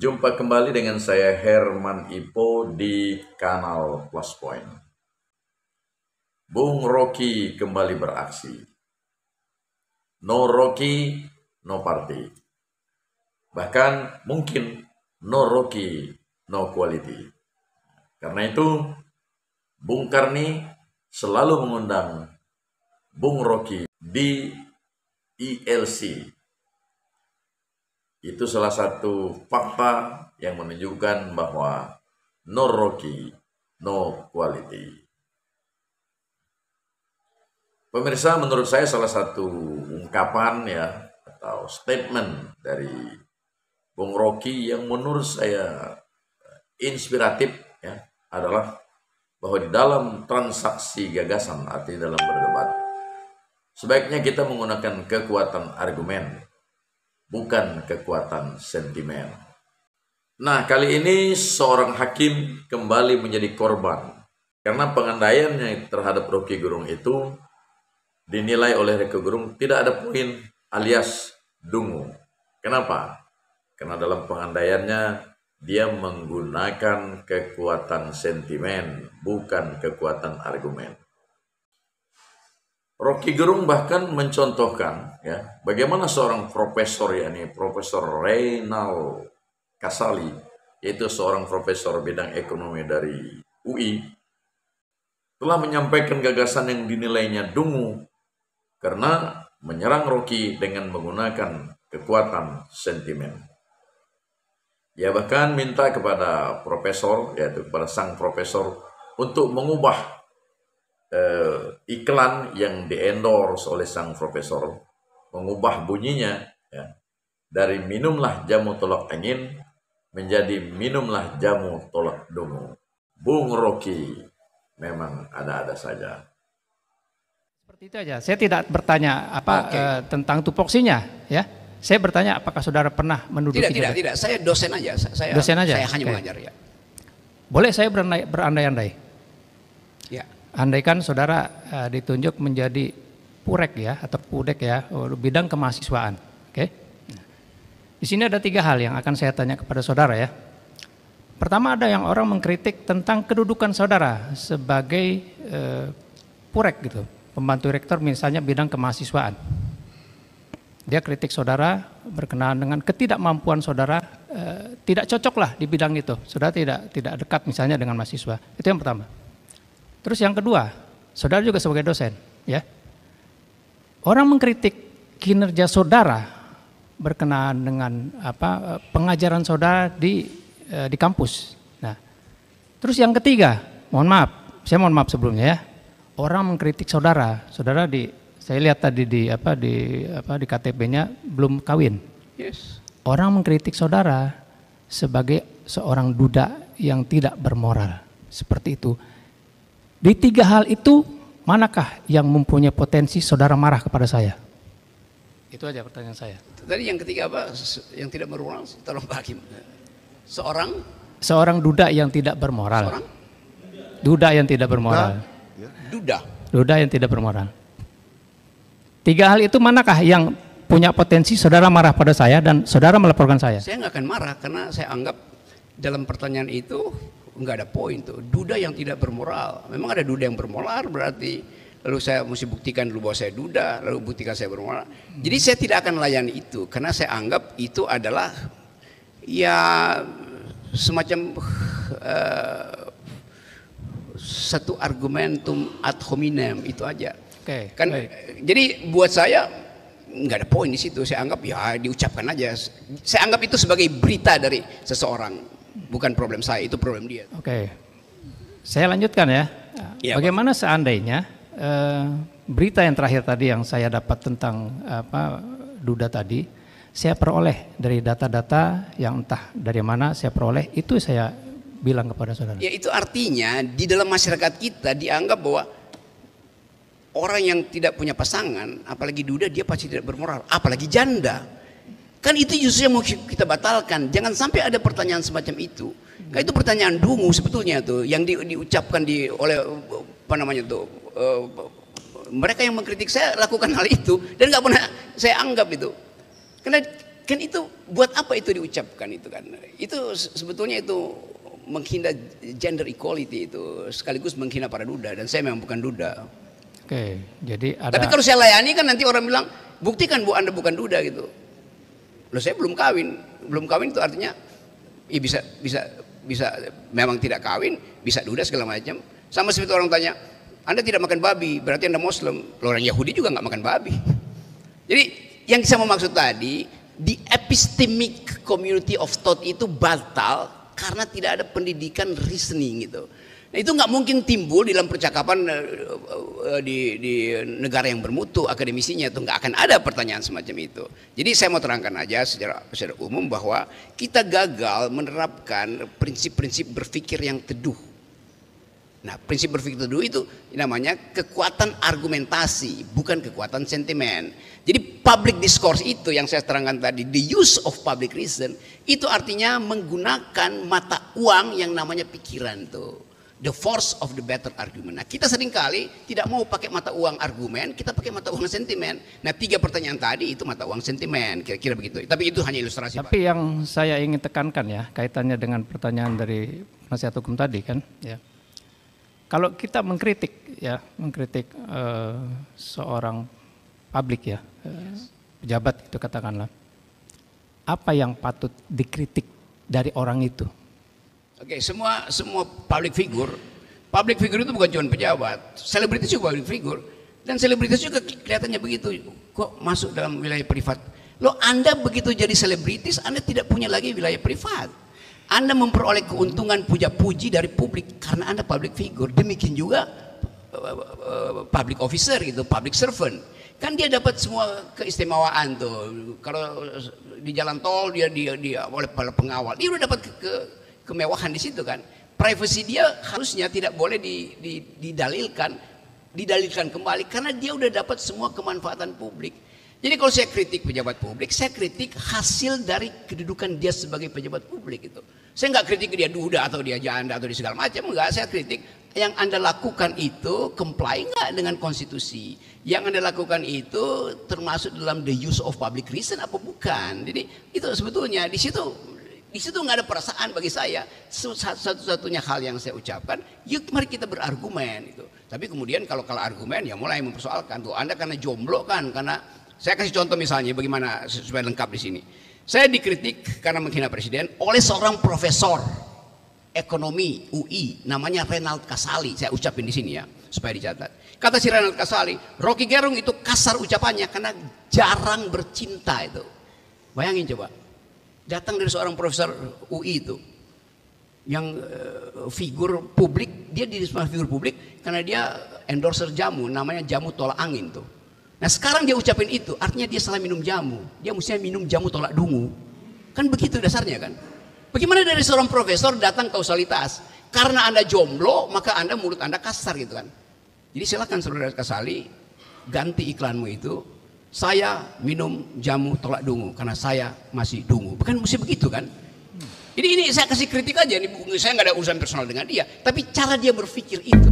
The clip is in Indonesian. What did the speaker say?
Jumpa kembali dengan saya Herman Ipo di kanal Plus Point. Bung Rocky kembali beraksi. No Rocky, no party. Bahkan mungkin no Rocky, no quality. Karena itu Bung Karni selalu mengundang Bung Rocky di ILC. Itu salah satu fakta yang menunjukkan bahwa no Rocky, no quality. Pemirsa, menurut saya salah satu ungkapan atau statement dari Bung Rocky yang menurut saya inspiratif adalah bahwa di dalam transaksi gagasan, artinya dalam berdebat, sebaiknya kita menggunakan kekuatan argumen, bukan kekuatan sentimen. Nah, kali ini seorang hakim kembali menjadi korban karena pengandaiannya terhadap Rocky Gerung itu dinilai oleh Rocky Gerung tidak ada poin alias dungu. Kenapa? Karena dalam pengandaiannya dia menggunakan kekuatan sentimen, bukan kekuatan argumen. Rocky Gerung bahkan mencontohkan bagaimana seorang profesor, Profesor Reynald Kasali, yaitu seorang profesor bidang ekonomi dari UI, telah menyampaikan gagasan yang dinilainya dungu karena menyerang Rocky dengan menggunakan kekuatan sentimen. Ia bahkan minta kepada profesor, yaitu kepada sang profesor, untuk mengubah iklan yang di-endorse oleh sang profesor, mengubah bunyinya dari minumlah jamu tolak angin menjadi minumlah jamu tolak dungu. Bung Rocky memang ada-ada saja. Seperti itu aja. Saya tidak bertanya tentang tupoksinya, ya. Saya bertanya apakah saudara pernah menduduki? Tidak. Saya dosen aja. Dosen aja. Saya hanya mengajar, ya. Boleh saya berandai-andai? Ya. Andaikan saudara ditunjuk menjadi purek atau pudek bidang kemahasiswaan. Oke. Di sini ada 3 hal yang akan saya tanya kepada saudara ya. Pertama, ada yang orang mengkritik tentang kedudukan saudara sebagai purek gitu, pembantu rektor misalnya bidang kemahasiswaan. Dia kritik saudara berkenaan dengan ketidakmampuan saudara, tidak cocoklah di bidang itu. Saudara tidak dekat misalnya dengan mahasiswa. Itu yang pertama. Terus yang kedua, saudara juga sebagai dosen, ya. Orang mengkritik kinerja saudara berkenaan dengan pengajaran saudara di kampus. Nah, terus yang ketiga, saya mohon maaf sebelumnya ya. Orang mengkritik saudara saya lihat tadi di KTP-nya belum kawin. Yes. Orang mengkritik saudara sebagai seorang duda yang tidak bermoral. Seperti itu. Di 3 hal itu, manakah yang mempunyai potensi saudara marah kepada saya? Itu aja pertanyaan saya. Tadi yang ketiga apa? Yang tidak bermoral, tolong Pak Hakim. Seorang duda yang tidak bermoral. Duda yang tidak bermoral. Duda yang tidak bermoral. 3 hal itu manakah yang punya potensi saudara marah pada saya dan saudara melaporkan saya? Saya nggak akan marah karena saya anggap dalam pertanyaan itu nggak ada poin tuh. Duda yang tidak bermoral. Memang ada duda yang bermoral berarti lalu saya mesti buktikan dulu bahwa saya duda, lalu buktikan saya bermoral. Jadi saya tidak akan melayani itu karena saya anggap itu adalah semacam satu argumentum ad hominem itu aja. Kan baik. Jadi buat saya nggak ada poin di situ. Saya anggap diucapkan aja. Saya anggap itu sebagai berita dari seseorang, bukan problem saya, itu problem dia. Oke. Saya lanjutkan ya. Bagaimana Pak? Seandainya berita yang terakhir tadi yang saya dapat tentang duda tadi, saya peroleh dari data-data yang entah dari mana saya peroleh, itu saya bilang kepada saudara. Ya, itu artinya di dalam masyarakat kita dianggap bahwa orang yang tidak punya pasangan, apalagi duda, dia pasti tidak bermoral, apalagi janda. Kan itu justru yang mau kita batalkan. Jangan sampai ada pertanyaan semacam itu. Kan itu pertanyaan dungu sebetulnya tuh, yang diucapkan oleh mereka yang mengkritik saya lakukan hal itu dan nggak pernah saya anggap itu. Karena Kan itu buat apa itu diucapkan itu kan? Itu sebetulnya itu menghina gender equality itu, sekaligus menghina para duda, dan saya memang bukan duda. Oke, jadi ada. Tapi kalau saya layani kan nanti orang bilang buktikan bu Anda bukan duda gitu. Loh saya belum kawin itu artinya ya bisa memang tidak kawin, bisa duda segala macam. Sama seperti orang tanya, Anda tidak makan babi, berarti Anda Muslim. Orang Yahudi juga nggak makan babi. Jadi yang saya mau maksud tadi, the epistemic community of thought itu batal karena tidak ada pendidikan reasoning gitu. Nah, itu nggak mungkin timbul dalam percakapan di negara yang bermutu akademisinya, itu nggak akan ada pertanyaan semacam itu. Jadi saya mau terangkan aja secara umum bahwa kita gagal menerapkan prinsip-prinsip berpikir yang teduh. Nah, prinsip berpikir teduh itu namanya kekuatan argumentasi, bukan kekuatan sentimen. Jadi public discourse itu yang saya terangkan tadi, the use of public reason, itu artinya menggunakan mata uang yang namanya pikiran tuh. The force of the better argument. Nah, kita seringkali tidak mau pakai mata uang argumen, kita pakai mata uang sentimen. Nah, 3 pertanyaan tadi itu mata uang sentimen, kira-kira begitu. Tapi itu hanya ilustrasi. Tapi Pak, yang saya ingin tekankan ya, kaitannya dengan pertanyaan dari penasihat hukum tadi kan, ya. Kalau kita mengkritik seorang publik ya, pejabat itu katakanlah, apa yang patut dikritik dari orang itu? Oke, semua public figure itu bukan cuma pejabat, selebritis juga public figure, dan selebritis juga kelihatannya begitu, kok masuk dalam wilayah privat. Loh, Anda begitu jadi selebritis, Anda tidak punya lagi wilayah privat. Anda memperoleh keuntungan puja-puji dari publik karena Anda public figure. Demikian juga public officer gitu, public servant. Kan dia dapat semua keistimewaan tuh. Kalau di jalan tol dia oleh para pengawal, dia udah dapat kemewahan di situ kan. Privacy dia harusnya tidak boleh didalilkan kembali karena dia udah dapat semua kemanfaatan publik. Jadi kalau saya kritik pejabat publik, saya kritik hasil dari kedudukan dia sebagai pejabat publik itu. Saya nggak kritik dia duda atau dia janda atau di segala macam, enggak. Saya kritik yang Anda lakukan itu comply nggak dengan konstitusi. Yang Anda lakukan itu termasuk dalam the use of public reason apa bukan. Jadi itu sebetulnya di situ nggak ada perasaan bagi saya. Satu-satunya hal yang saya ucapkan, yuk mari kita berargumen itu. Tapi kemudian kalau argumen ya mulai mempersoalkan tuh Anda karena jomblo kan, karena saya kasih contoh misalnya bagaimana supaya lengkap di sini. Saya dikritik karena menghina presiden oleh seorang profesor ekonomi UI namanya Renald Kasali. Saya ucapin di sini ya supaya dicatat. Kata si Renald Kasali, Rocky Gerung itu kasar ucapannya karena jarang bercinta itu. Bayangin coba. Datang dari seorang profesor UI itu yang figur publik, dia di figur publik karena dia endorser jamu namanya jamu tolak angin tuh. Nah sekarang dia ucapin itu, artinya dia salah minum jamu. Dia mestinya minum jamu tolak dungu. Kan begitu dasarnya kan. Bagaimana dari seorang profesor datang kausalitas? Karena Anda jomblo, maka mulut Anda kasar gitu kan. Jadi silakan saudara Kasali, ganti iklanmu itu. Saya minum jamu tolak dungu karena saya masih dungu. Bukan mesti begitu kan. Ini saya kasih kritik aja. Saya nggak ada urusan personal dengan dia. Tapi cara dia berpikir itu.